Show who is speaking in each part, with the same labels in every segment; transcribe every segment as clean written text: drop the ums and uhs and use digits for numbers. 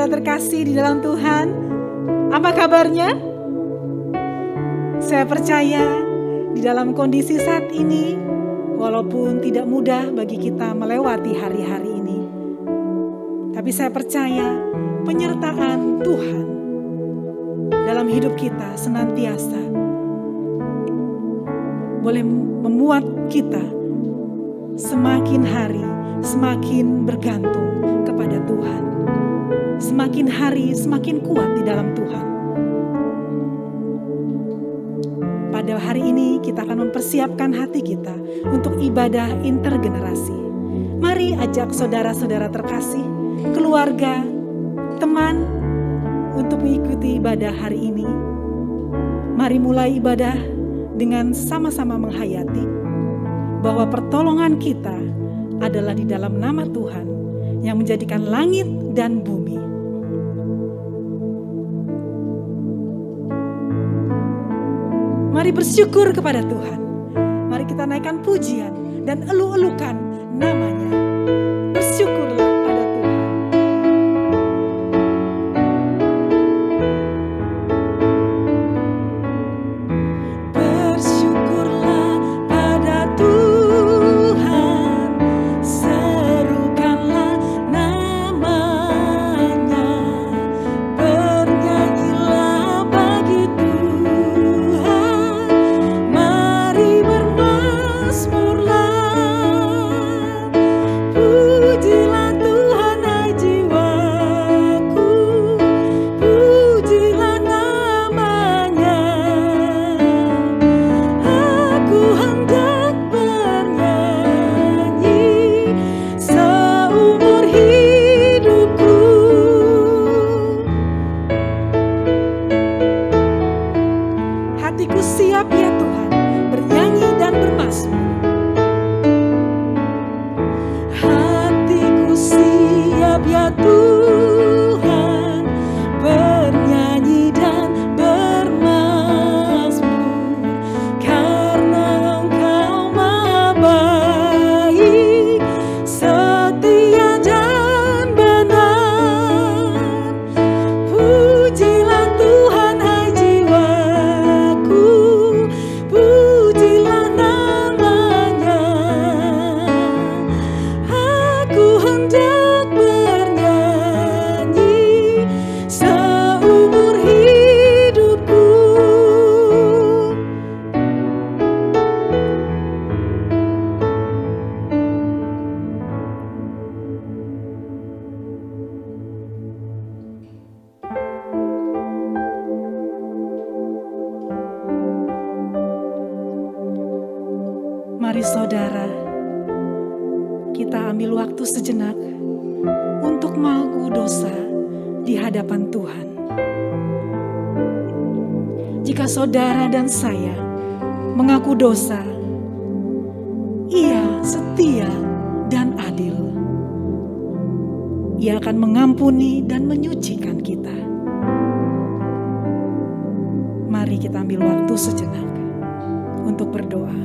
Speaker 1: saudara terkasih di dalam Tuhan, apa kabarnya? Saya percaya di dalam kondisi saat ini, walaupun tidak mudah bagi kita melewati hari-hari ini, tapi saya percaya penyertaan Tuhan dalam hidup kita senantiasa boleh membuat kita semakin hari semakin bergantung kepada Tuhan. Semakin hari semakin kuat di dalam Tuhan. Pada hari ini kita akan mempersiapkan hati kita untuk ibadah intergenerasi. Mari ajak saudara-saudara terkasih, keluarga, teman untuk mengikuti ibadah hari ini. Mari mulai ibadah dengan sama-sama menghayati bahwa pertolongan kita adalah di dalam nama Tuhan yang menjadikan langit dan bumi. Mari bersyukur kepada Tuhan. Mari kita naikkan pujian dan elu-elukan namanya. Bersyukurlah pada Tuhan. Bersyukurlah pada Tuhan, serukanlah namanya, bernyanyilah bagi Tuhan, mari bermazmurlah, pujilah Tuhan hai jiwaku, pujilah namanya, aku hendak bernyanyi seumur hidupku. Hatiku siap ya Tuhan, bernyanyi dan bermazmur. Hatiku siap ya Tuhan, bernyanyi dan bermazmur, karena Engkau maha baik, setia dan benar. Pujilah Tuhan hai jiwaku, pujilah namanya, aku hendak bernyanyi seumur hidupku. Mari saudara, kita ambil waktu sejenak untuk mengaku dosa di hadapan Tuhan. Jika saudara dan saya mengaku dosa, Ia setia dan adil. Ia akan mengampuni dan menyucikan kita. Mari kita ambil waktu sejenak untuk berdoa.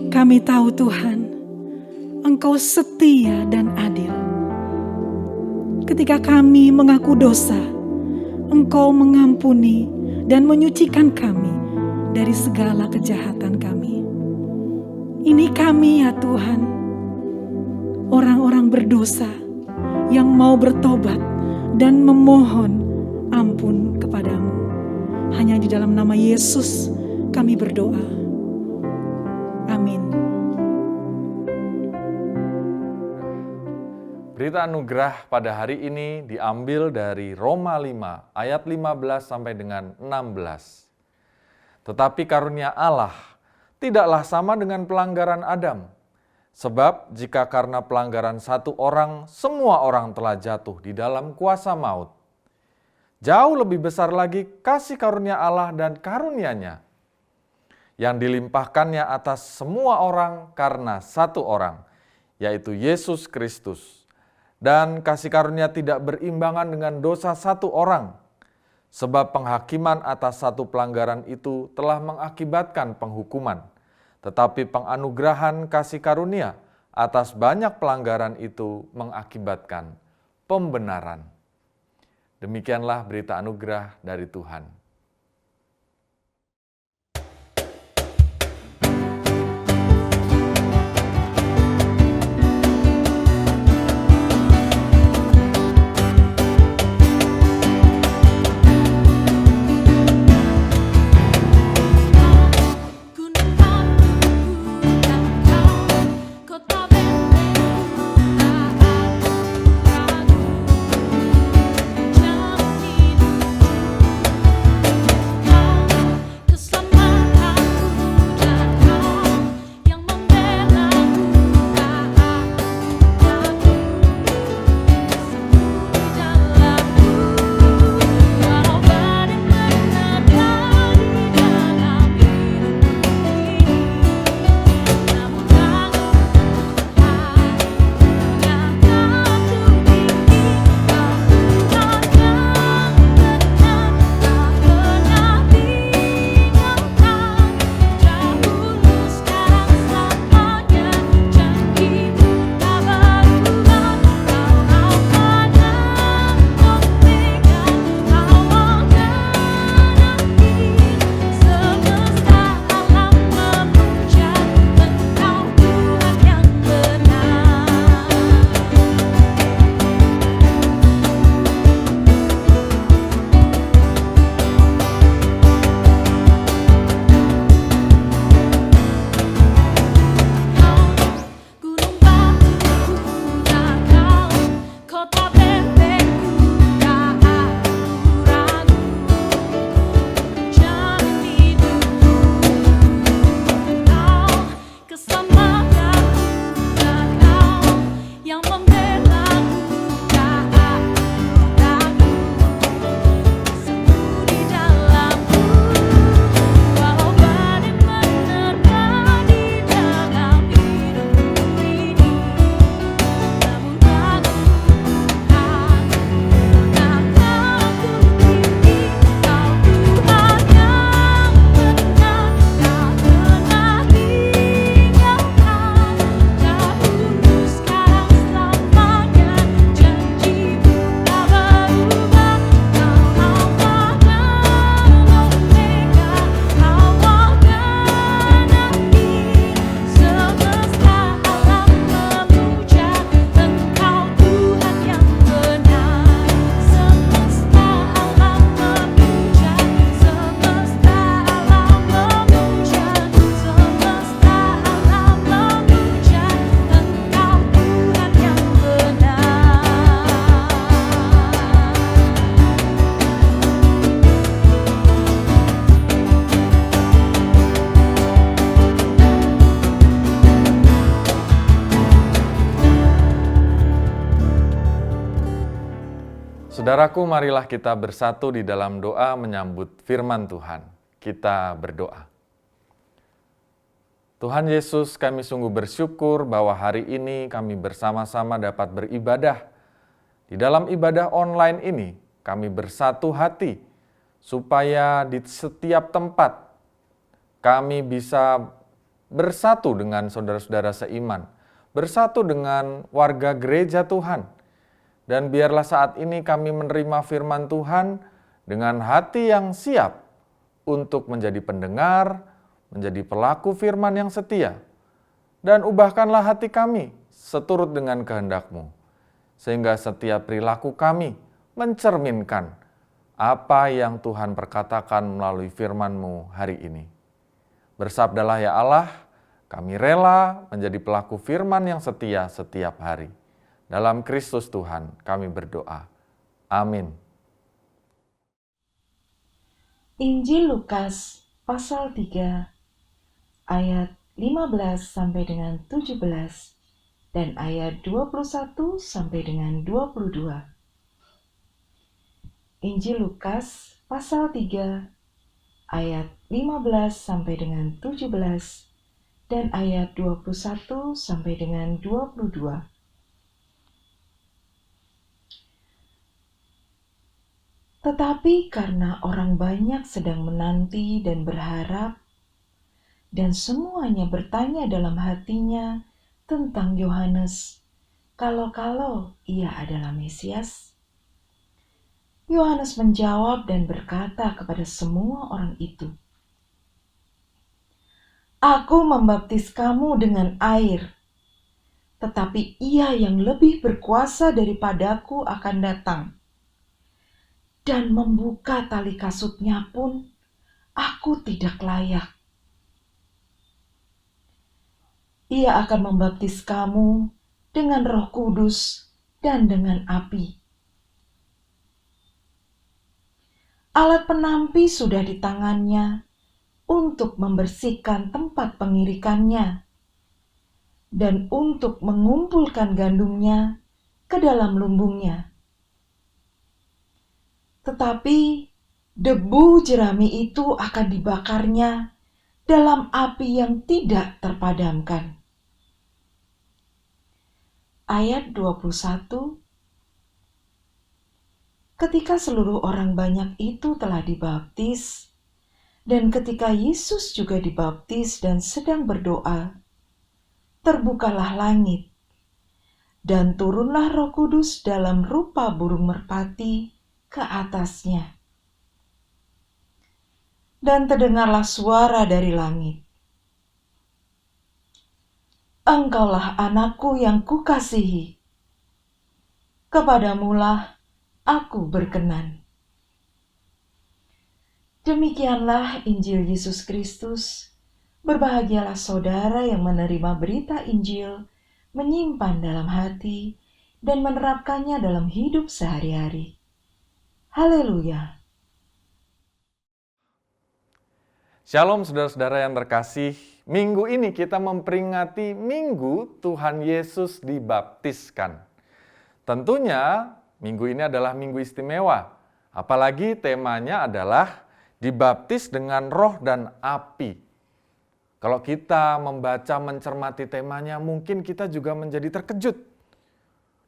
Speaker 1: Kami tahu Tuhan, Engkau setia dan adil. Ketika kami mengaku dosa, Engkau mengampuni dan menyucikan kami dari segala kejahatan kami. Ini kami ya Tuhan, orang-orang berdosa yang mau bertobat dan memohon ampun kepadamu. Hanya di dalam nama Yesus kami berdoa. Amin.
Speaker 2: Berita anugerah pada hari ini diambil dari Roma 5 ayat 15 sampai dengan 16. Tetapi karunia Allah tidaklah sama dengan pelanggaran Adam. Sebab jika karena pelanggaran satu orang, semua orang telah jatuh di dalam kuasa maut. Jauh lebih besar lagi kasih karunia Allah dan karunia-Nya, yang dilimpahkannya atas semua orang karena satu orang, yaitu Yesus Kristus. Dan kasih karunia tidak berimbangan dengan dosa satu orang, sebab penghakiman atas satu pelanggaran itu telah mengakibatkan penghukuman. Tetapi penganugerahan kasih karunia atas banyak pelanggaran itu mengakibatkan pembenaran. Demikianlah berita anugerah dari Tuhan. Saudaraku, marilah kita bersatu di dalam doa menyambut firman Tuhan. Kita berdoa. Tuhan Yesus, kami sungguh bersyukur bahwa hari ini kami bersama-sama dapat beribadah. Di dalam ibadah online ini, kami bersatu hati supaya di setiap tempat kami bisa bersatu dengan saudara-saudara seiman, bersatu dengan warga gereja Tuhan. Dan biarlah saat ini kami menerima firman Tuhan dengan hati yang siap untuk menjadi pendengar, menjadi pelaku firman yang setia. Dan ubahkanlah hati kami seturut dengan kehendak-Mu, sehingga setiap perilaku kami mencerminkan apa yang Tuhan perkatakan melalui firman-Mu hari ini. Bersabdalah ya Allah, kami rela menjadi pelaku firman yang setia setiap hari. Dalam Kristus Tuhan kami berdoa. Amin.
Speaker 3: Injil Lukas pasal 3 ayat 15 sampai dengan 17 dan ayat 21 sampai dengan 22. Injil Lukas pasal 3 ayat 15 sampai dengan 17 dan ayat 21 sampai dengan 22. Tetapi karena orang banyak sedang menanti dan berharap, dan semuanya bertanya dalam hatinya tentang Yohanes, kalau-kalau ia adalah Mesias, Yohanes menjawab dan berkata kepada semua orang itu, "Aku membaptis kamu dengan air, tetapi ia yang lebih berkuasa daripadaku akan datang. Dan membuka tali kasutnya pun aku tidak layak. Ia akan membaptis kamu dengan Roh Kudus dan dengan api. Alat penampi sudah di tangannya untuk membersihkan tempat pengirikannya dan untuk mengumpulkan gandumnya ke dalam lumbungnya. Tetapi debu jerami itu akan dibakarnya dalam api yang tidak terpadamkan." Ayat 21. Ketika seluruh orang banyak itu telah dibaptis, dan ketika Yesus juga dibaptis dan sedang berdoa, terbukalah langit, dan turunlah Roh Kudus dalam rupa burung merpati ke atasnya. Dan terdengarlah suara dari langit, "Engkaulah anakku yang kukasihi, kepadamulah aku berkenan." Demikianlah Injil Yesus Kristus. Berbahagialah saudara yang menerima berita Injil, menyimpan dalam hati, dan menerapkannya dalam hidup sehari-hari. Haleluya.
Speaker 2: Shalom saudara-saudara yang terkasih, minggu ini kita memperingati Minggu Tuhan Yesus dibaptiskan. Tentunya minggu ini adalah minggu istimewa, apalagi temanya adalah dibaptis dengan roh dan api. Kalau kita membaca mencermati temanya, mungkin kita juga menjadi terkejut.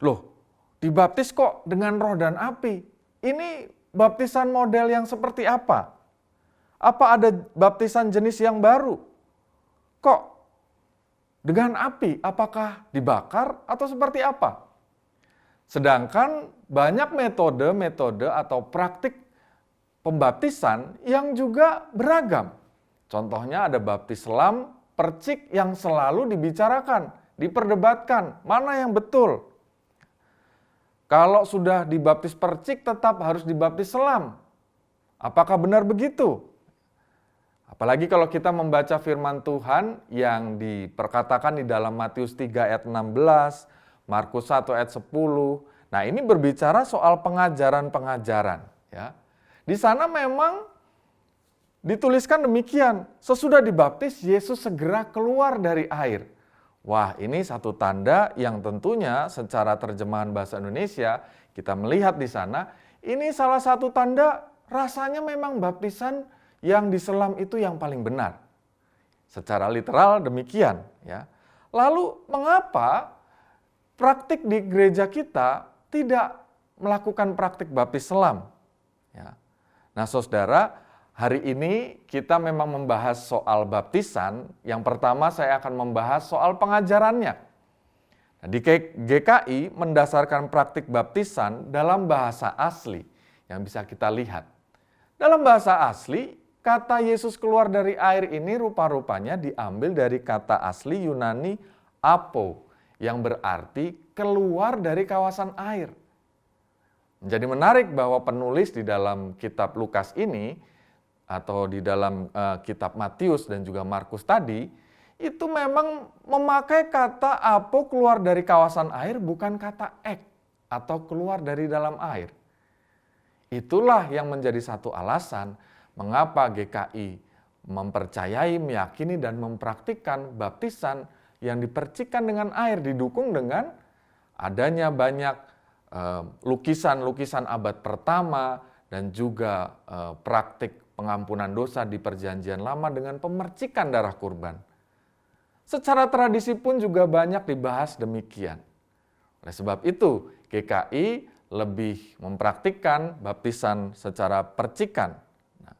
Speaker 2: Loh, dibaptis kok dengan roh dan api? Ini baptisan model yang seperti apa? Apa ada baptisan jenis yang baru? Kok dengan api? Apakah dibakar atau seperti apa? Sedangkan banyak metode atau praktik pembaptisan yang juga beragam. Contohnya ada baptis selam, percik yang selalu dibicarakan, diperdebatkan, mana yang betul. Kalau sudah dibaptis percik tetap harus dibaptis selam. Apakah benar begitu? Apalagi kalau kita membaca firman Tuhan yang diperkatakan di dalam Matius 3 ayat 16, Markus 1 ayat 10. Nah, ini berbicara soal pengajaran-pengajaran, ya. Di sana memang dituliskan demikian, sesudah dibaptis Yesus segera keluar dari air. Wah, ini satu tanda yang tentunya secara terjemahan bahasa Indonesia kita melihat di sana, ini salah satu tanda rasanya memang baptisan yang diselam itu yang paling benar. Secara literal demikian, ya. Lalu mengapa praktik di gereja kita tidak melakukan praktik baptis selam? Ya. Nah, saudara, hari ini kita memang membahas soal baptisan. Yang pertama saya akan membahas soal pengajarannya. Nah, di GKI mendasarkan praktik baptisan dalam bahasa asli yang bisa kita lihat. Dalam bahasa asli, kata Yesus keluar dari air ini rupa-rupanya diambil dari kata asli Yunani apo, yang berarti keluar dari kawasan air. Jadi menarik bahwa penulis di dalam kitab Lukas ini atau di dalam kitab Matius dan juga Markus tadi itu memang memakai kata apo keluar dari kawasan air, bukan kata ek atau keluar dari dalam air. Itulah yang menjadi satu alasan mengapa GKI mempercayai, meyakini dan mempraktikkan baptisan yang dipercikkan dengan air, didukung dengan adanya banyak lukisan-lukisan abad pertama dan juga praktik pengampunan dosa di Perjanjian Lama dengan pemercikan darah kurban. Secara tradisi pun juga banyak dibahas demikian. Oleh sebab itu, GKI lebih mempraktikkan baptisan secara percikan. Nah,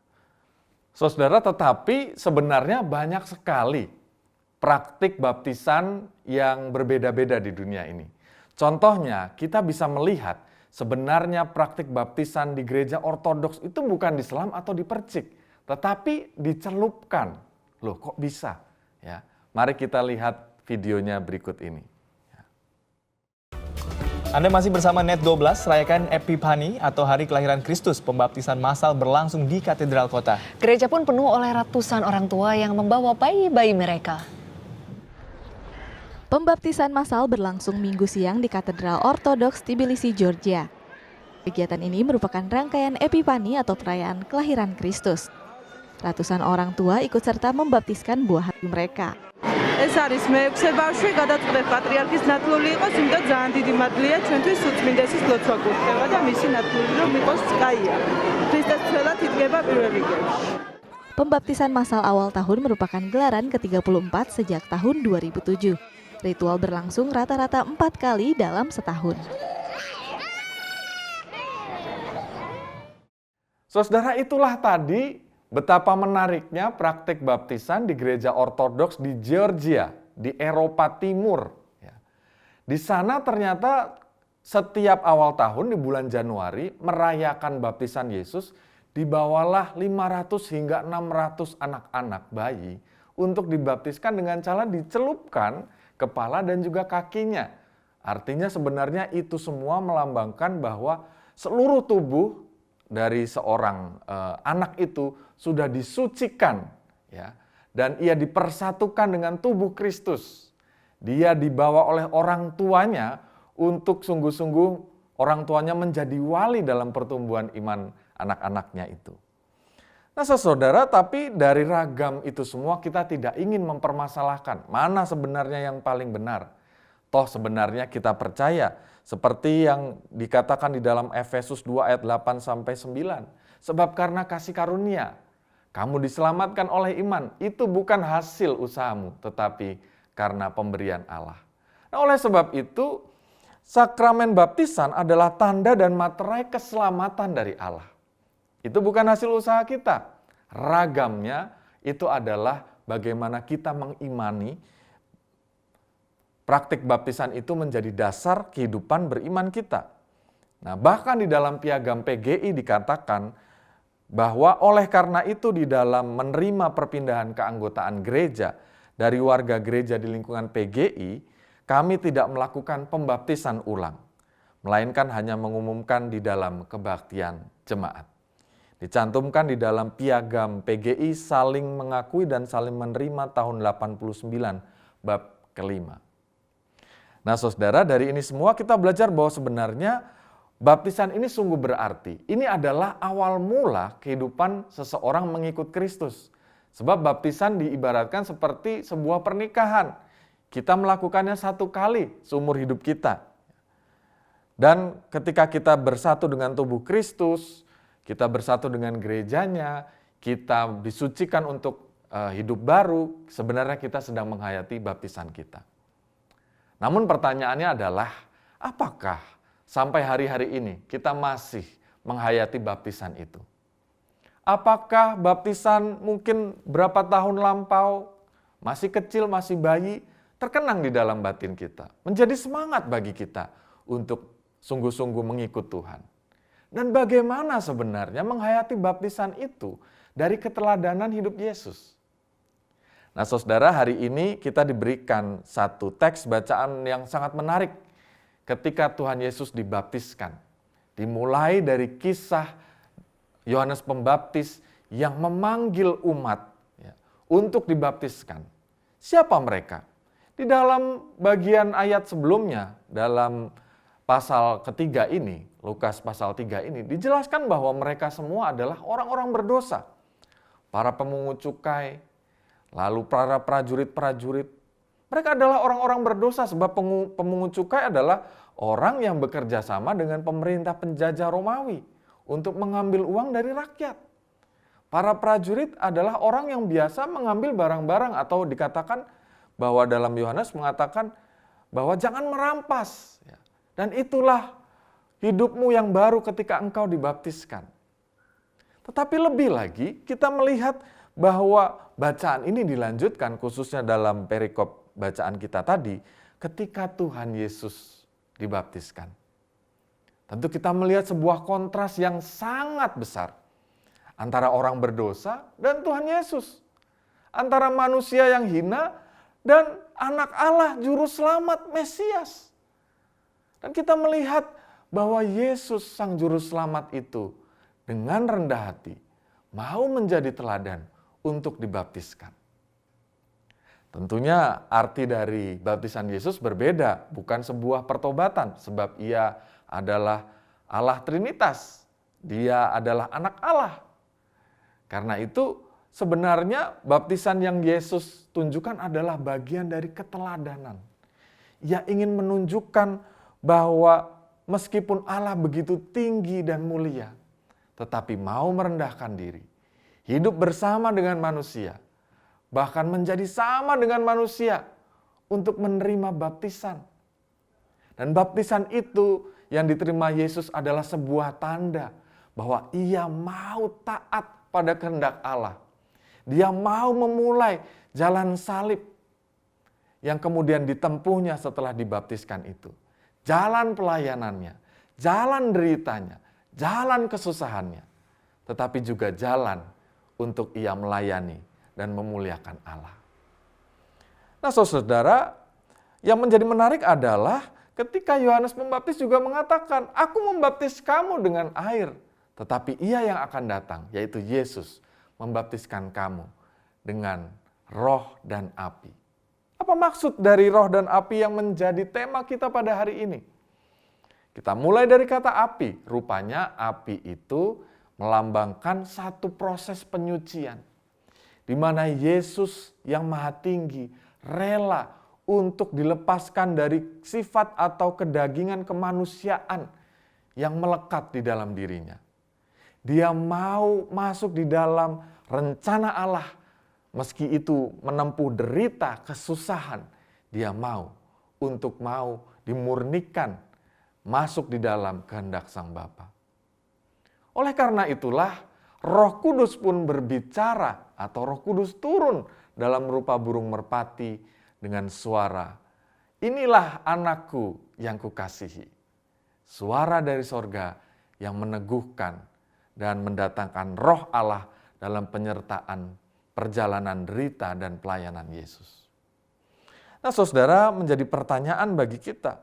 Speaker 2: saudara, tetapi sebenarnya banyak sekali praktik baptisan yang berbeda-beda di dunia ini. Contohnya, kita bisa melihat sebenarnya praktik baptisan di gereja ortodoks itu bukan diselam atau dipercik, tetapi dicelupkan. Loh, kok bisa? Ya, mari kita lihat videonya berikut ini.
Speaker 4: Anda masih bersama Net 12, rayakan Epifani atau Hari Kelahiran Kristus. Pembaptisan massal berlangsung di Katedral Kota.
Speaker 5: Gereja pun penuh oleh ratusan orang tua yang membawa bayi-bayi mereka.
Speaker 6: Pembaptisan massal berlangsung Minggu siang di Katedral Ortodoks Tbilisi, Georgia. Kegiatan ini merupakan rangkaian Epifani atau perayaan kelahiran Kristus. Ratusan orang tua ikut serta membaptiskan buah hati mereka.
Speaker 7: ეს არის მე-6 ბავშვი გადაწყდა პატრიარქის ნათლული იყოს, იმიტომ ძალიან დიდი მადლია ჩვენთვის უწმინდესის ლოცვა გვხვდება და მისი ნათლული რომ იყოს კაია. ქრისტეს ცველად იდგება პირველ რიგებში.
Speaker 6: Pembaptisan massal awal tahun merupakan gelaran ke-34 sejak tahun 2007. Ritual berlangsung rata-rata 4 kali dalam setahun.
Speaker 2: Saudara, itulah tadi betapa menariknya praktik baptisan di gereja ortodoks di Georgia, di Eropa Timur. Di sana ternyata setiap awal tahun di bulan Januari merayakan baptisan Yesus, dibawalah 500 hingga 600 anak-anak bayi untuk dibaptiskan dengan cara dicelupkan kepala dan juga kakinya. Artinya sebenarnya itu semua melambangkan bahwa seluruh tubuh dari seorang anak itu sudah disucikan, ya, dan ia dipersatukan dengan tubuh Kristus. Dia dibawa oleh orang tuanya untuk sungguh-sungguh orang tuanya menjadi wali dalam pertumbuhan iman anak-anaknya itu. Nah, saudara, tapi dari ragam itu semua kita tidak ingin mempermasalahkan mana sebenarnya yang paling benar. Toh sebenarnya kita percaya seperti yang dikatakan di dalam Efesus 2 ayat 8-9. Sebab karena kasih karunia, kamu diselamatkan oleh iman. Itu bukan hasil usahamu, tetapi karena pemberian Allah. Nah, oleh sebab itu, sakramen baptisan adalah tanda dan materai keselamatan dari Allah. Itu bukan hasil usaha kita. Ragamnya itu adalah bagaimana kita mengimani praktik baptisan itu menjadi dasar kehidupan beriman kita. Nah, bahkan di dalam piagam PGI dikatakan bahwa oleh karena itu di dalam menerima perpindahan keanggotaan gereja dari warga gereja di lingkungan PGI, kami tidak melakukan pembaptisan ulang, melainkan hanya mengumumkan di dalam kebaktian jemaat. Dicantumkan di dalam piagam PGI saling mengakui dan saling menerima tahun 89 bab kelima. Nah, saudara, dari ini semua kita belajar bahwa sebenarnya baptisan ini sungguh berarti. Ini adalah awal mula kehidupan seseorang mengikut Kristus. Sebab baptisan diibaratkan seperti sebuah pernikahan. Kita melakukannya 1 kali seumur hidup kita. Dan ketika kita bersatu dengan tubuh Kristus, kita bersatu dengan gerejanya, kita disucikan untuk hidup baru, sebenarnya kita sedang menghayati baptisan kita. Namun pertanyaannya adalah, apakah sampai hari-hari ini kita masih menghayati baptisan itu? Apakah baptisan mungkin berapa tahun lampau, masih kecil, masih bayi, terkenang di dalam batin kita, menjadi semangat bagi kita untuk sungguh-sungguh mengikut Tuhan? Dan bagaimana sebenarnya menghayati baptisan itu dari keteladanan hidup Yesus? Nah, saudara, hari ini kita diberikan satu teks bacaan yang sangat menarik ketika Tuhan Yesus dibaptiskan. Dimulai dari kisah Yohanes Pembaptis yang memanggil umat untuk dibaptiskan. Siapa mereka? Di dalam bagian ayat sebelumnya, dalam pasal ketiga ini, Lukas pasal 3 ini, dijelaskan bahwa mereka semua adalah orang-orang berdosa. Para pemungut cukai, lalu para prajurit-prajurit. Mereka adalah orang-orang berdosa sebab pemungut cukai adalah orang yang bekerja sama dengan pemerintah penjajah Romawi untuk mengambil uang dari rakyat. Para prajurit adalah orang yang biasa mengambil barang-barang, atau dikatakan bahwa dalam Yohanes mengatakan bahwa jangan merampas. Dan itulah hidupmu yang baru ketika engkau dibaptiskan. Tetapi lebih lagi kita melihat bahwa bacaan ini dilanjutkan khususnya dalam perikop bacaan kita tadi ketika Tuhan Yesus dibaptiskan. Tentu kita melihat sebuah kontras yang sangat besar antara orang berdosa dan Tuhan Yesus. Antara manusia yang hina dan anak Allah, juru selamat, Mesias. Dan kita melihat bahwa Yesus sang juru selamat itu dengan rendah hati mau menjadi teladan untuk dibaptiskan. Tentunya arti dari baptisan Yesus berbeda, bukan sebuah pertobatan, sebab ia adalah Allah Trinitas. Dia adalah anak Allah. Karena itu sebenarnya baptisan yang Yesus tunjukkan adalah bagian dari keteladanan. Ia ingin menunjukkan bahwa meskipun Allah begitu tinggi dan mulia, tetapi mau merendahkan diri, hidup bersama dengan manusia, bahkan menjadi sama dengan manusia untuk menerima baptisan. Dan baptisan itu yang diterima Yesus adalah sebuah tanda bahwa ia mau taat pada kehendak Allah. Dia mau memulai jalan salib yang kemudian ditempuhnya setelah dibaptiskan itu. Jalan pelayanannya, jalan deritanya, jalan kesusahannya, tetapi juga jalan untuk ia melayani dan memuliakan Allah. Nah, saudara, yang menjadi menarik adalah ketika Yohanes Pembaptis juga mengatakan, "Aku membaptis kamu dengan air, tetapi ia yang akan datang, yaitu Yesus, membaptiskan kamu dengan roh dan api." Apa maksud dari roh dan api yang menjadi tema kita pada hari ini? Kita mulai dari kata api. Rupanya api itu melambangkan satu proses penyucian, di mana Yesus yang Maha Tinggi rela untuk dilepaskan dari sifat atau kedagingan kemanusiaan yang melekat di dalam dirinya. Dia mau masuk di dalam rencana Allah, meski itu menempuh derita, kesusahan, dia mau dimurnikan, masuk di dalam kehendak Sang Bapa. Oleh karena itulah, Roh Kudus pun berbicara atau Roh Kudus turun dalam rupa burung merpati dengan suara, "Inilah anakku yang kukasihi." Suara dari sorga yang meneguhkan dan mendatangkan roh Allah dalam penyertaan perjalanan derita dan pelayanan Yesus. Nah, saudara, menjadi pertanyaan bagi kita.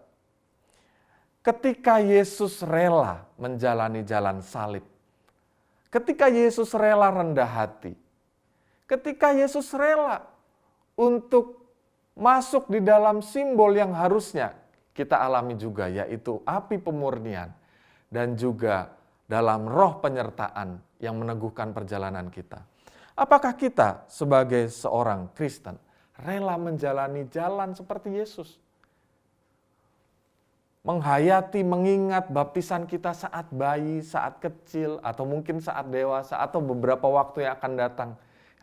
Speaker 2: Ketika Yesus rela menjalani jalan salib, ketika Yesus rela rendah hati, ketika Yesus rela untuk masuk di dalam simbol yang harusnya kita alami juga, yaitu api pemurnian dan juga dalam roh penyertaan yang meneguhkan perjalanan kita. Apakah kita sebagai seorang Kristen rela menjalani jalan seperti Yesus? Menghayati, mengingat baptisan kita saat bayi, saat kecil, atau mungkin saat dewasa, atau beberapa waktu yang akan datang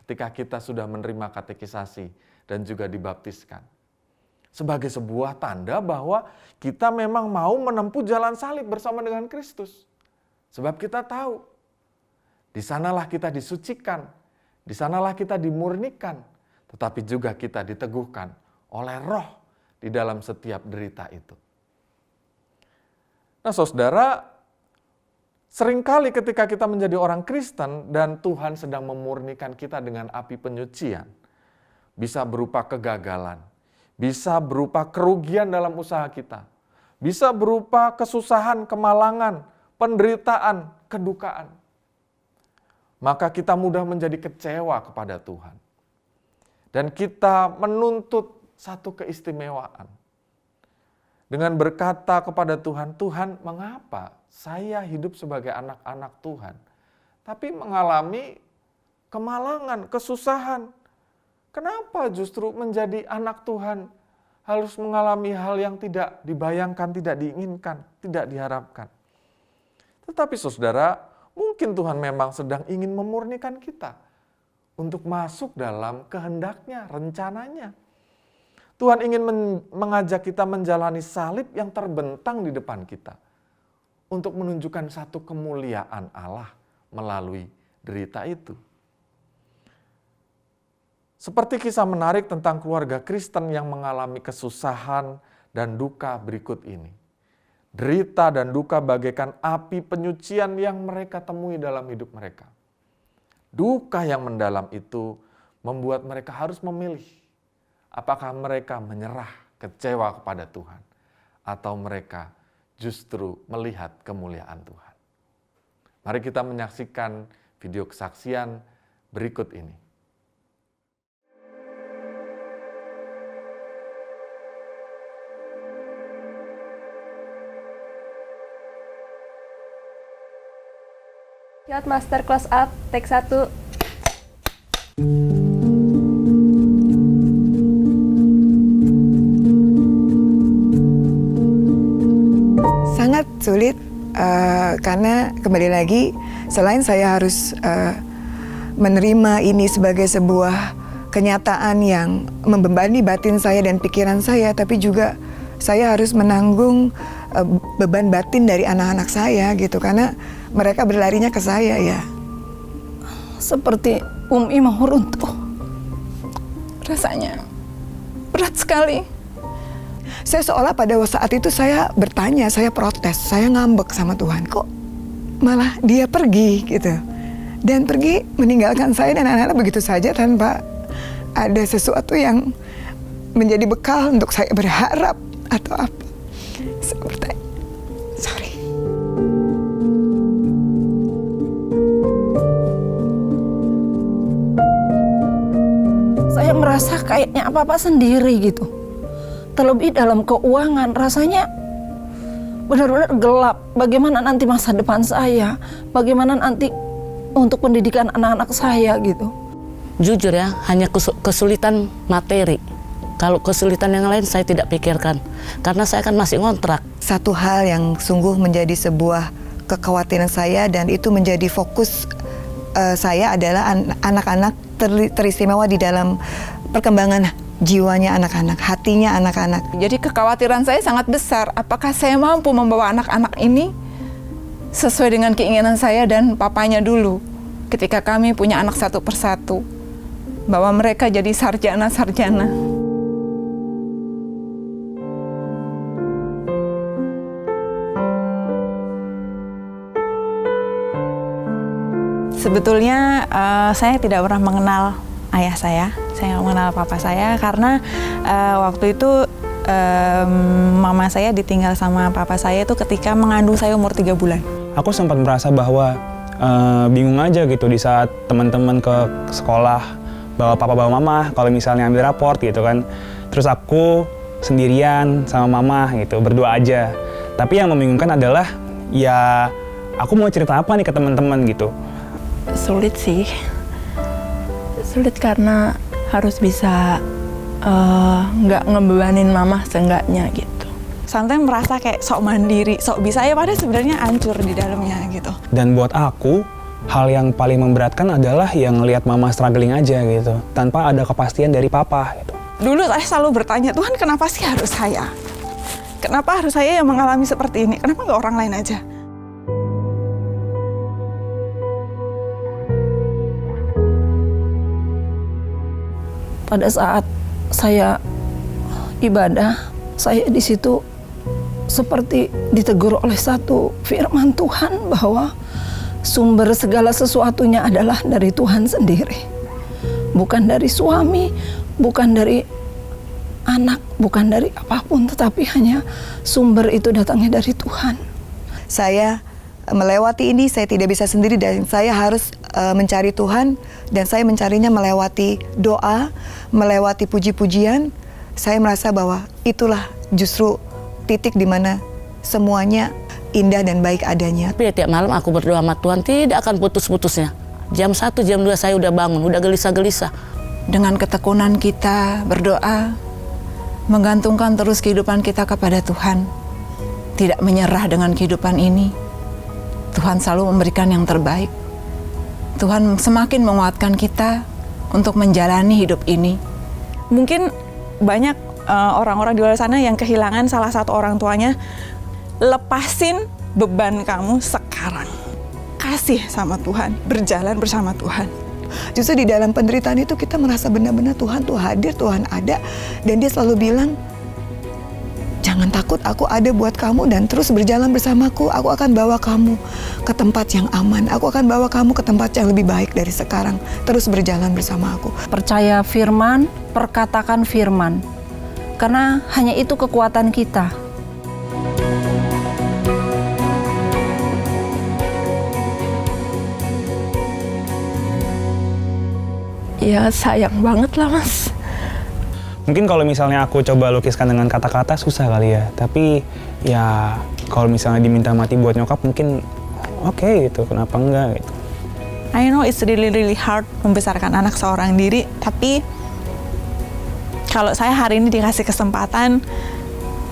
Speaker 2: ketika kita sudah menerima katekisasi dan juga dibaptiskan. Sebagai sebuah tanda bahwa kita memang mau menempuh jalan salib bersama dengan Kristus. Sebab kita tahu, di sanalah kita disucikan, di sanalah kita dimurnikan, tetapi juga kita diteguhkan oleh roh di dalam setiap derita itu. Nah, saudara, seringkali ketika kita menjadi orang Kristen dan Tuhan sedang memurnikan kita dengan api penyucian, bisa berupa kegagalan, bisa berupa kerugian dalam usaha kita, bisa berupa kesusahan, kemalangan, penderitaan, kedukaan. Maka kita mudah menjadi kecewa kepada Tuhan. Dan kita menuntut satu keistimewaan. Dengan berkata kepada Tuhan, "Tuhan, mengapa saya hidup sebagai anak-anak Tuhan, tapi mengalami kemalangan, kesusahan? Kenapa justru menjadi anak Tuhan harus mengalami hal yang tidak dibayangkan, tidak diinginkan, tidak diharapkan?" Tetapi saudara, Mungkin Tuhan memang sedang ingin memurnikan kita untuk masuk dalam kehendaknya, rencananya. Tuhan ingin mengajak kita menjalani salib yang terbentang di depan kita untuk menunjukkan satu kemuliaan Allah melalui derita itu. Seperti kisah menarik tentang keluarga Kristen yang mengalami kesusahan dan duka berikut ini. Derita dan duka bagaikan api penyucian yang mereka temui dalam hidup mereka. Duka yang mendalam itu membuat mereka harus memilih apakah mereka menyerah, kecewa kepada Tuhan, atau mereka justru melihat kemuliaan Tuhan. Mari kita menyaksikan video kesaksian berikut ini.
Speaker 8: Yacht Master Close Up, take 1.
Speaker 9: Sangat sulit karena kembali lagi selain saya harus menerima ini sebagai sebuah kenyataan yang membebani batin saya dan pikiran saya, tapi juga saya harus menanggung beban batin dari anak-anak saya gitu, karena mereka berlarinya ke saya ya.
Speaker 10: Seperti Umi mau runtuh. Rasanya berat sekali.
Speaker 9: Saya seolah pada saat itu saya bertanya, saya protes, saya ngambek sama Tuhan. Kok malah dia pergi gitu. Dan pergi meninggalkan saya dan anak-anak begitu saja tanpa ada sesuatu yang menjadi bekal untuk saya berharap atau apa. Saya bertanya, sorry.
Speaker 10: Saya merasa kayaknya apa-apa sendiri gitu. Terlebih dalam keuangan, rasanya benar-benar gelap. Bagaimana nanti masa depan saya? Bagaimana nanti untuk pendidikan anak-anak saya gitu.
Speaker 11: Jujur ya, hanya kesulitan materi. Kalau kesulitan yang lain saya tidak pikirkan. Karena saya kan masih ngontrak.
Speaker 9: Satu hal yang sungguh menjadi sebuah kekhawatiran saya dan itu menjadi fokus saya adalah anak-anak teristimewa di dalam perkembangan jiwanya anak-anak, hatinya anak-anak.
Speaker 10: Jadi kekhawatiran saya sangat besar. Apakah saya mampu membawa anak-anak ini sesuai dengan keinginan saya dan papanya dulu. Ketika kami punya anak satu persatu. Bahwa mereka jadi sarjana-sarjana.
Speaker 12: Sebetulnya saya tidak pernah mengenal ayah saya mengenal papa saya karena waktu itu mama saya ditinggal sama papa saya itu ketika mengandung saya umur 3 bulan.
Speaker 13: Aku sempat merasa bahwa bingung aja gitu di saat teman-teman ke sekolah bawa papa bawa mama kalau misalnya ambil raport gitu kan. Terus aku sendirian sama mama gitu berdua aja. Tapi yang membingungkan adalah ya aku mau cerita apa nih ke teman-teman gitu.
Speaker 12: Sulit sih, sulit karena harus bisa nggak ngebebanin mama seenggaknya gitu. Sometimes merasa kayak sok mandiri, sok bisa ya padahal sebenarnya hancur di dalamnya gitu.
Speaker 13: Dan buat aku, hal yang paling memberatkan adalah yang ngelihat mama struggling aja gitu, tanpa ada kepastian dari papa gitu.
Speaker 10: Dulu saya selalu bertanya, Tuhan kenapa sih harus saya? Kenapa harus saya yang mengalami seperti ini? Kenapa nggak orang lain aja? Pada saat saya ibadah, saya di situ seperti ditegur oleh satu firman Tuhan bahwa sumber segala sesuatunya adalah dari Tuhan sendiri. Bukan dari suami, bukan dari anak, bukan dari apapun, tetapi hanya sumber itu datangnya dari Tuhan.
Speaker 9: Saya melewati ini, saya tidak bisa sendiri dan saya harus mencari Tuhan dan saya mencarinya melewati doa, melewati puji-pujian. Saya merasa bahwa itulah justru titik di mana semuanya indah dan baik adanya.
Speaker 11: Tapi tiap malam aku berdoa sama Tuhan tidak akan putus-putusnya. Jam 1, jam 2 saya udah bangun, udah gelisah-gelisah.
Speaker 10: Dengan ketekunan kita berdoa, menggantungkan terus kehidupan kita kepada Tuhan. Tidak menyerah dengan kehidupan ini.
Speaker 12: Tuhan selalu memberikan yang terbaik. Tuhan semakin menguatkan kita untuk menjalani hidup ini. Mungkin banyak orang-orang di luar sana yang kehilangan salah satu orang tuanya. Lepasin beban kamu sekarang. Kasih sama Tuhan, berjalan bersama Tuhan.
Speaker 9: Justru di dalam penderitaan itu kita merasa benar-benar Tuhan tuh hadir, Tuhan ada. Dan dia selalu bilang, jangan takut, aku ada buat kamu dan terus berjalan bersamaku. Aku akan bawa kamu ke tempat yang aman. Aku akan bawa kamu ke tempat yang lebih baik dari sekarang. Terus berjalan bersama aku.
Speaker 10: Percaya firman, perkatakan firman. Karena hanya itu kekuatan kita.
Speaker 12: Ya sayang banget lah Mas.
Speaker 13: Mungkin kalau misalnya aku coba lukiskan dengan kata-kata susah kali ya. Tapi ya kalau misalnya diminta mati buat nyokap mungkin oke gitu, kenapa enggak gitu.
Speaker 12: I know it's really hard membesarkan anak seorang diri, tapi kalau saya hari ini dikasih kesempatan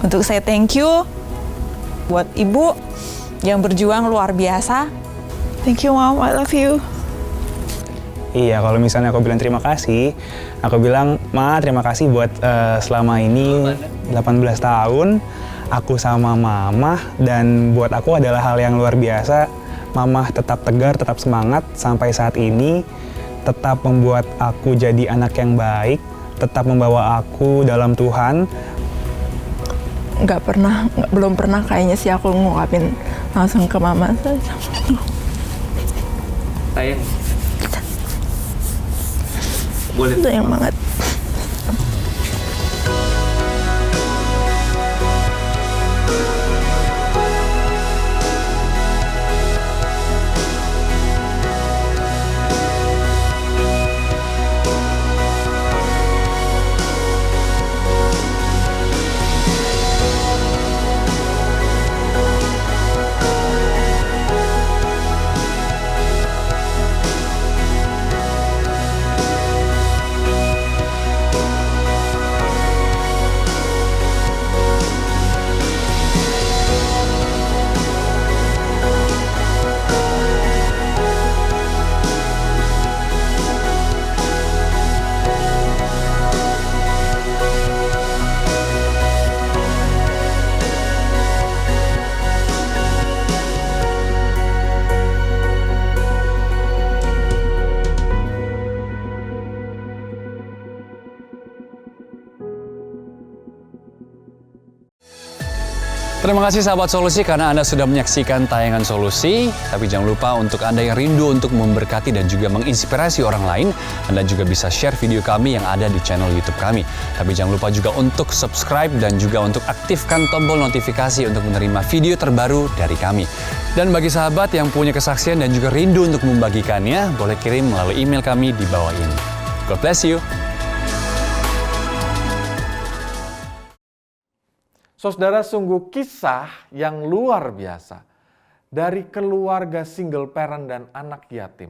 Speaker 12: untuk saya thank you buat ibu yang berjuang luar biasa. Thank you Mom, I love you.
Speaker 13: Iya, kalau misalnya aku bilang terima kasih, aku bilang, Ma, terima kasih buat selama ini 18 tahun, aku sama Mama, dan buat aku adalah hal yang luar biasa. Mama tetap tegar, tetap semangat sampai saat ini, tetap membuat aku jadi anak yang baik, tetap membawa aku dalam Tuhan.
Speaker 12: Belum pernah kayaknya sih aku ngungkapin langsung ke Mama.
Speaker 14: Sayang. Boleh.
Speaker 12: Sayang banget.
Speaker 15: Terima kasih sahabat Solusi karena Anda sudah menyaksikan tayangan Solusi. Tapi jangan lupa untuk Anda yang rindu untuk memberkati dan juga menginspirasi orang lain, Anda juga bisa share video kami yang ada di channel YouTube kami. Tapi jangan lupa juga untuk subscribe dan juga untuk aktifkan tombol notifikasi untuk menerima video terbaru dari kami. Dan bagi sahabat yang punya kesaksian dan juga rindu untuk membagikannya, boleh kirim melalui email kami di bawah ini. God bless you.
Speaker 2: Saudara, sungguh kisah yang luar biasa dari keluarga single parent dan anak yatim.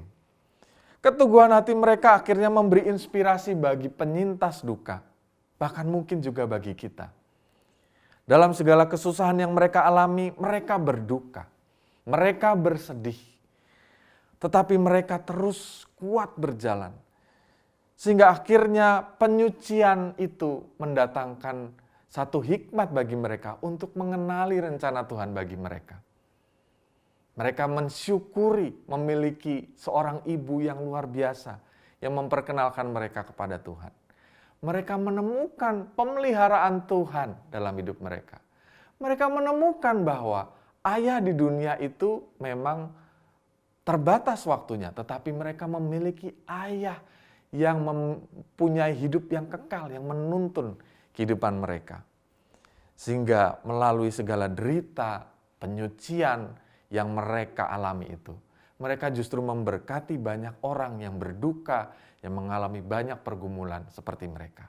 Speaker 2: Keteguhan hati mereka akhirnya memberi inspirasi bagi penyintas duka, bahkan mungkin juga bagi kita. Dalam segala kesusahan yang mereka alami, mereka berduka, mereka bersedih, tetapi mereka terus kuat berjalan. Sehingga akhirnya penyucian itu mendatangkan satu hikmat bagi mereka untuk mengenali rencana Tuhan bagi mereka. Mereka mensyukuri memiliki seorang ibu yang luar biasa yang memperkenalkan mereka kepada Tuhan. Mereka menemukan pemeliharaan Tuhan dalam hidup mereka. Mereka menemukan bahwa ayah di dunia itu memang terbatas waktunya, tetapi mereka memiliki ayah yang mempunyai hidup yang kekal, yang menuntun kehidupan mereka. Sehingga melalui segala derita, penyucian yang mereka alami itu, mereka justru memberkati banyak orang yang berduka, yang mengalami banyak pergumulan seperti mereka.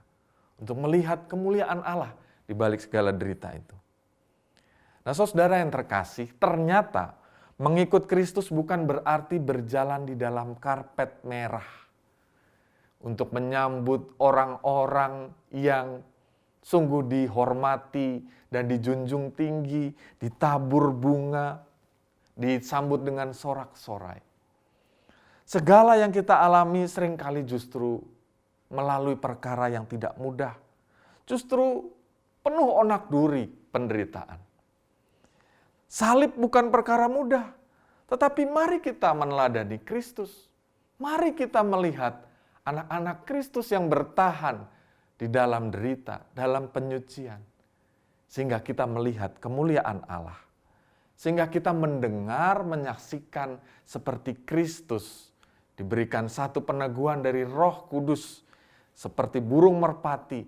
Speaker 2: Untuk melihat kemuliaan Allah di balik segala derita itu. Nah, saudara yang terkasih, ternyata mengikut Kristus bukan berarti berjalan di dalam karpet merah. Untuk menyambut orang-orang yang sungguh dihormati dan dijunjung tinggi, ditabur bunga, disambut dengan sorak-sorai. Segala yang kita alami seringkali justru melalui perkara yang tidak mudah. Justru penuh onak duri penderitaan. Salib bukan perkara mudah, tetapi mari kita meneladani Kristus. Mari kita melihat anak-anak Kristus yang bertahan di dalam derita, dalam penyucian. Sehingga kita melihat kemuliaan Allah. Sehingga kita mendengar, menyaksikan seperti Kristus diberikan satu peneguhan dari Roh Kudus seperti burung merpati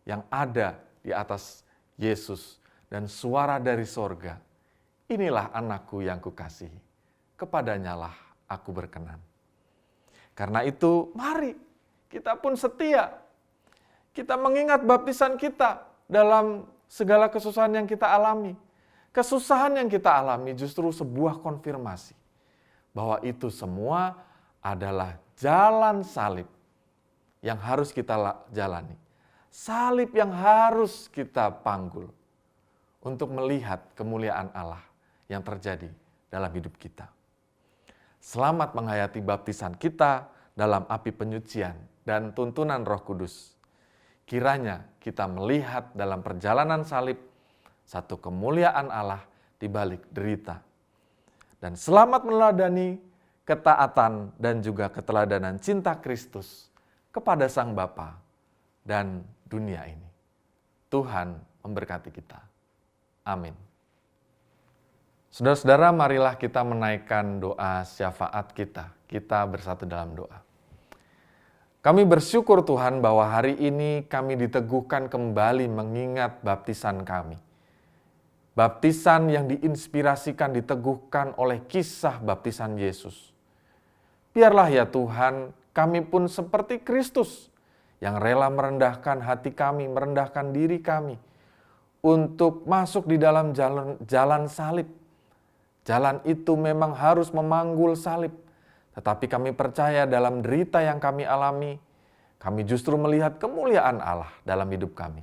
Speaker 2: yang ada di atas Yesus dan suara dari sorga. Inilah anakku yang kukasihi, kepadanyalah aku berkenan. Karena itu mari kita pun setia. Kita mengingat baptisan kita dalam segala kesusahan yang kita alami. Kesusahan yang kita alami justru sebuah konfirmasi bahwa itu semua adalah jalan salib yang harus kita jalani. Salib yang harus kita panggul untuk melihat kemuliaan Allah yang terjadi dalam hidup kita. Selamat menghayati baptisan kita dalam api penyucian dan tuntunan Roh Kudus. Kiranya kita melihat dalam perjalanan salib satu kemuliaan Allah di balik derita. Dan selamat meneladani ketaatan dan juga keteladanan cinta Kristus kepada Sang Bapa dan dunia ini. Tuhan memberkati kita. Amin. Saudara-saudara, marilah kita menaikkan doa syafaat kita. Kita bersatu dalam doa. Kami bersyukur Tuhan bahwa hari ini kami diteguhkan kembali mengingat baptisan kami. Baptisan yang diinspirasikan, diteguhkan oleh kisah baptisan Yesus. Biarlah ya Tuhan, kami pun seperti Kristus yang rela merendahkan hati kami, merendahkan diri kami untuk masuk di dalam jalan salib. Jalan itu memang harus memanggul salib, tetapi kami percaya dalam derita yang kami alami, kami justru melihat kemuliaan Allah dalam hidup kami.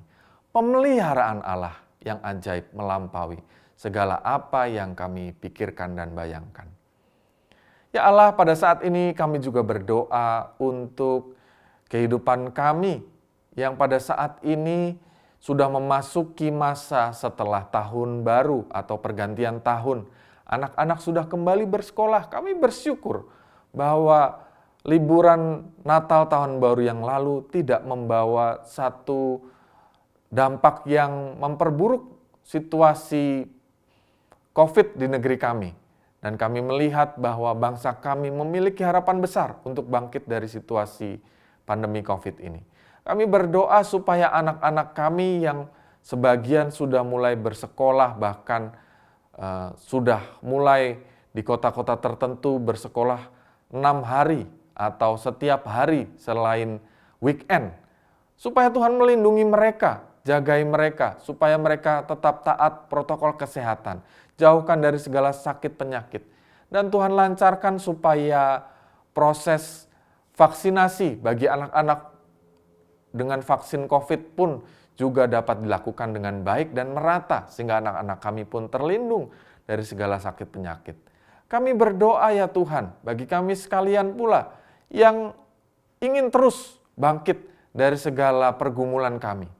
Speaker 2: Pemeliharaan Allah yang ajaib melampaui segala apa yang kami pikirkan dan bayangkan. Ya Allah, pada saat ini kami juga berdoa untuk kehidupan kami yang pada saat ini sudah memasuki masa setelah tahun baru atau pergantian tahun. Anak-anak sudah kembali bersekolah. Kami bersyukur bahwa liburan Natal tahun baru yang lalu tidak membawa satu dampak yang memperburuk situasi COVID di negeri kami. Dan kami melihat bahwa bangsa kami memiliki harapan besar untuk bangkit dari situasi pandemi COVID ini. Kami berdoa supaya anak-anak kami yang sebagian sudah mulai bersekolah, bahkan sudah mulai di kota-kota tertentu bersekolah 6 hari atau setiap hari selain weekend. Supaya Tuhan melindungi mereka, jagai mereka, supaya mereka tetap taat protokol kesehatan. Jauhkan dari segala sakit penyakit. Dan Tuhan lancarkan supaya proses vaksinasi bagi anak-anak dengan vaksin COVID pun juga dapat dilakukan dengan baik dan merata. Sehingga anak-anak kami pun terlindung dari segala sakit penyakit. Kami berdoa ya Tuhan, bagi kami sekalian pula yang ingin terus bangkit dari segala pergumulan kami.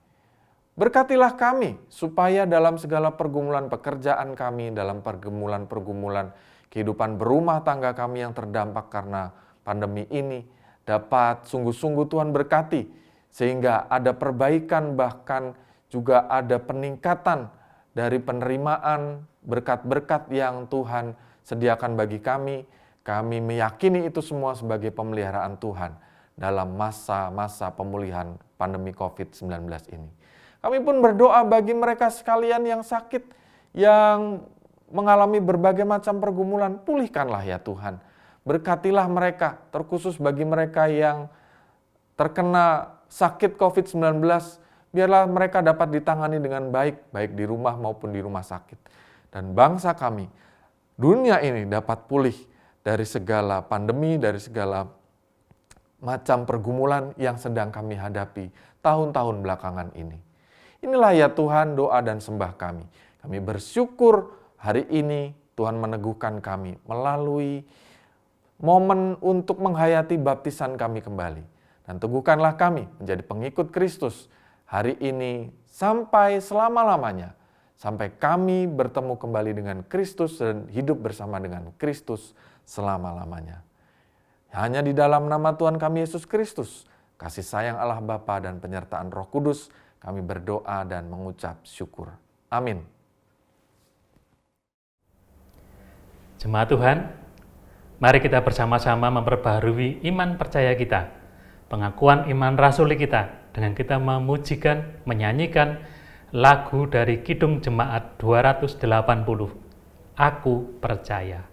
Speaker 2: Berkatilah kami supaya dalam segala pergumulan pekerjaan kami, dalam pergumulan-pergumulan kehidupan berumah tangga kami yang terdampak karena pandemi ini, dapat sungguh-sungguh Tuhan berkati, sehingga ada perbaikan bahkan juga ada peningkatan dari penerimaan berkat-berkat yang Tuhan sediakan bagi kami. Kami meyakini itu semua sebagai pemeliharaan Tuhan dalam masa-masa pemulihan pandemi COVID-19 ini. Kami pun berdoa bagi mereka sekalian yang sakit, yang mengalami berbagai macam pergumulan, pulihkanlah ya Tuhan. Berkatilah mereka, terkhusus bagi mereka yang terkena sakit COVID-19, biarlah mereka dapat ditangani dengan baik, baik di rumah maupun di rumah sakit. Dan bangsa kami, dunia ini dapat pulih dari segala pandemi, dari segala macam pergumulan yang sedang kami hadapi tahun-tahun belakangan ini. Inilah ya Tuhan doa dan sembah kami. Kami bersyukur hari ini Tuhan meneguhkan kami melalui momen untuk menghayati baptisan kami kembali. Dan teguhkanlah kami menjadi pengikut Kristus hari ini sampai selama-lamanya. Sampai kami bertemu kembali dengan Kristus dan hidup bersama dengan Kristus selama-lamanya. Hanya di dalam nama Tuhan kami Yesus Kristus, kasih sayang Allah Bapa dan penyertaan Roh Kudus, kami berdoa dan mengucap syukur. Amin.
Speaker 16: Jemaat Tuhan, mari kita bersama-sama memperbaharui iman percaya kita, pengakuan iman rasuli kita, dengan kita memujikan, menyanyikan lagu dari Kidung Jemaat 280, Aku Percaya.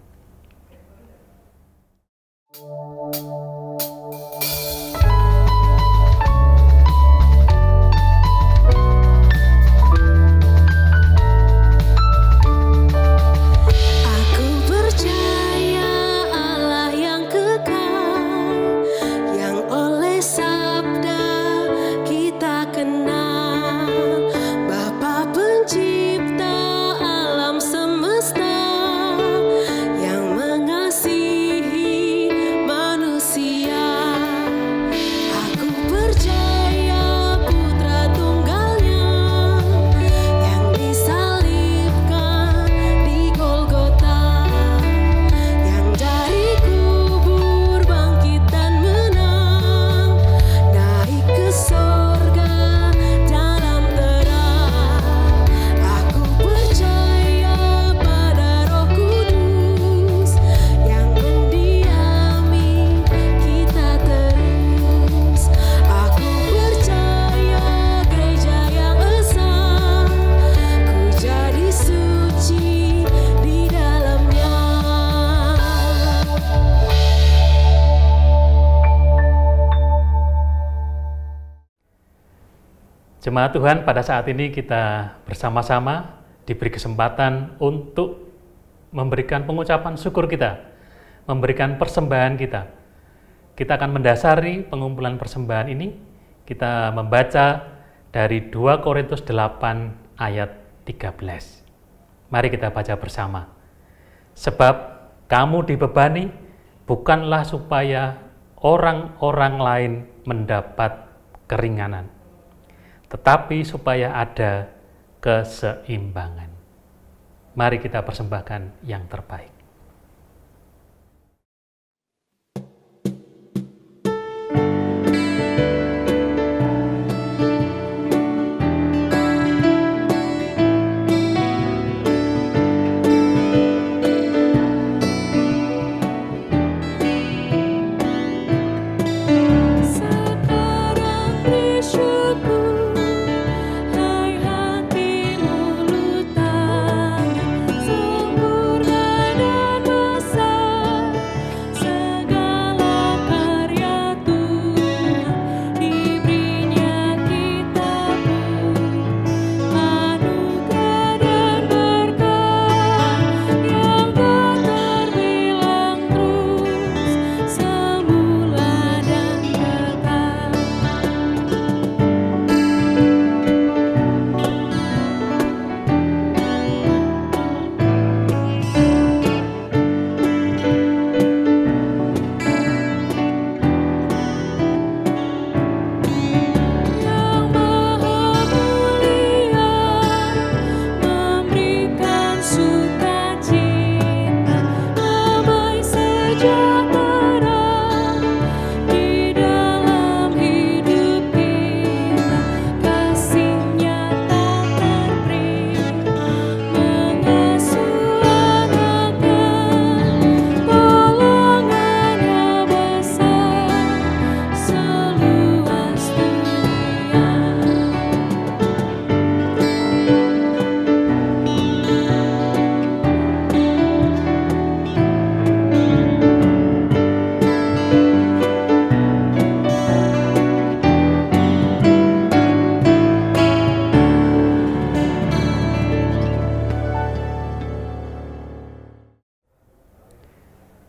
Speaker 16: Jemaat Tuhan, pada saat ini kita bersama-sama diberi kesempatan untuk memberikan pengucapan syukur kita, memberikan persembahan kita. Kita akan mendasari pengumpulan persembahan ini, kita membaca dari 2 Korintus 8 ayat 13. Mari kita baca bersama. Sebab kamu dibebani bukanlah supaya orang-orang lain mendapat keringanan, tetapi supaya ada keseimbangan. Mari kita persembahkan yang terbaik.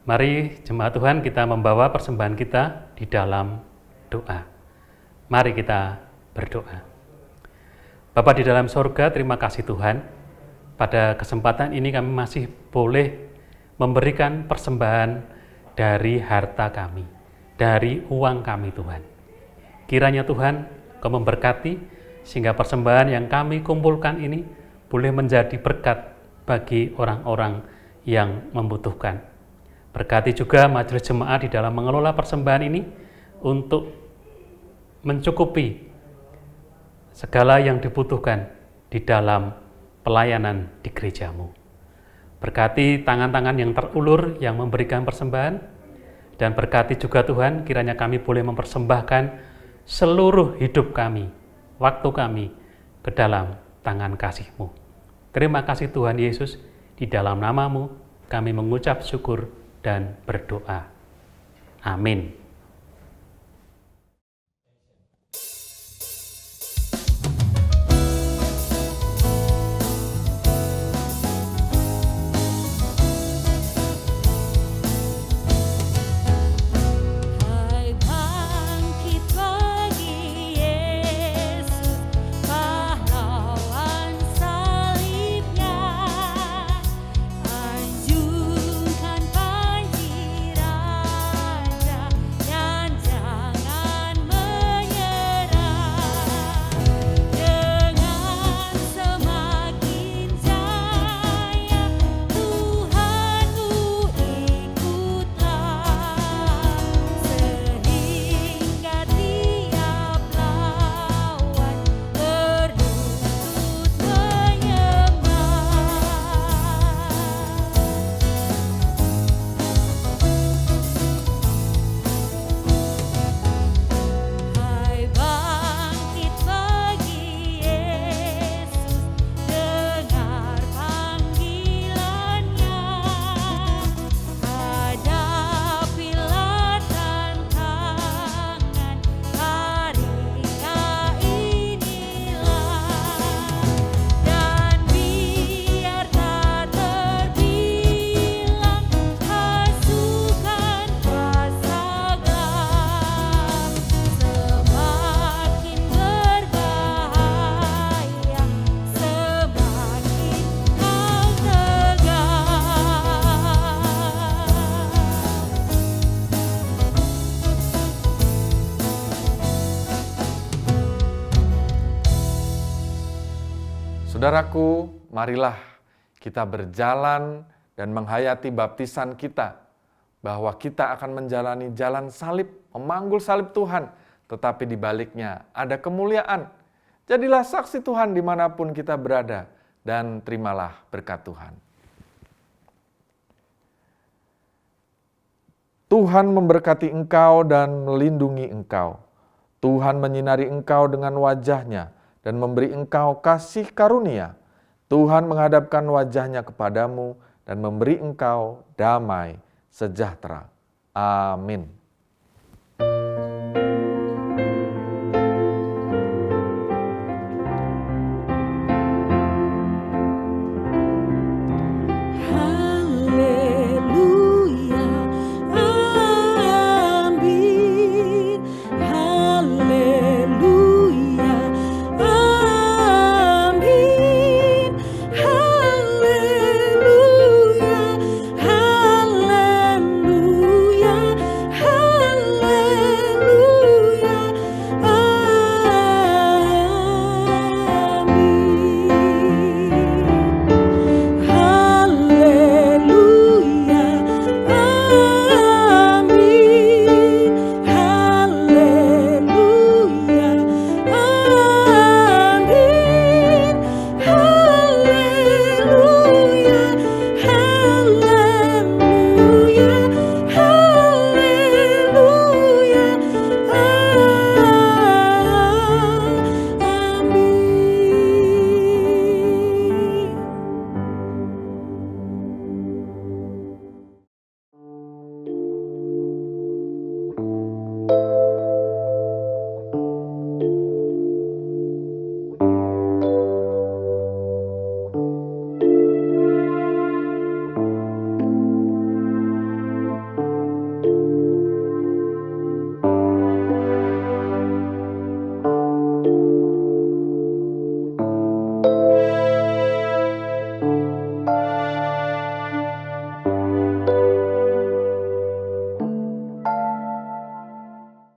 Speaker 16: Mari jemaat Tuhan kita membawa persembahan kita di dalam doa. Mari kita berdoa. Bapa di dalam sorga, terima kasih Tuhan. pada kesempatan ini kami masih boleh memberikan persembahan dari harta kami, dari uang kami Tuhan. Kiranya Tuhan Kau memberkati sehingga persembahan yang kami kumpulkan ini boleh menjadi berkat bagi orang-orang yang membutuhkan. Berkati juga majelis jemaat di dalam mengelola persembahan ini untuk mencukupi segala yang dibutuhkan di dalam pelayanan di gerejamu. Berkati tangan-tangan yang terulur yang memberikan persembahan, dan berkati juga Tuhan kiranya kami boleh mempersembahkan seluruh hidup kami, waktu kami ke dalam tangan kasih-Mu. Terima kasih Tuhan Yesus, di dalam nama-Mu kami mengucap syukur dan berdoa. Amin.
Speaker 2: Saudaraku, marilah kita berjalan dan menghayati baptisan kita, bahwa kita akan menjalani jalan salib, memanggul salib Tuhan, tetapi di baliknya ada kemuliaan. Jadilah saksi Tuhan dimanapun kita berada, dan terimalah berkat Tuhan. Tuhan memberkati engkau dan melindungi engkau. Tuhan menyinari engkau dengan wajah-Nya dan memberi engkau kasih karunia. Tuhan menghadapkan wajah-Nya kepadamu dan memberi engkau damai sejahtera. Amin.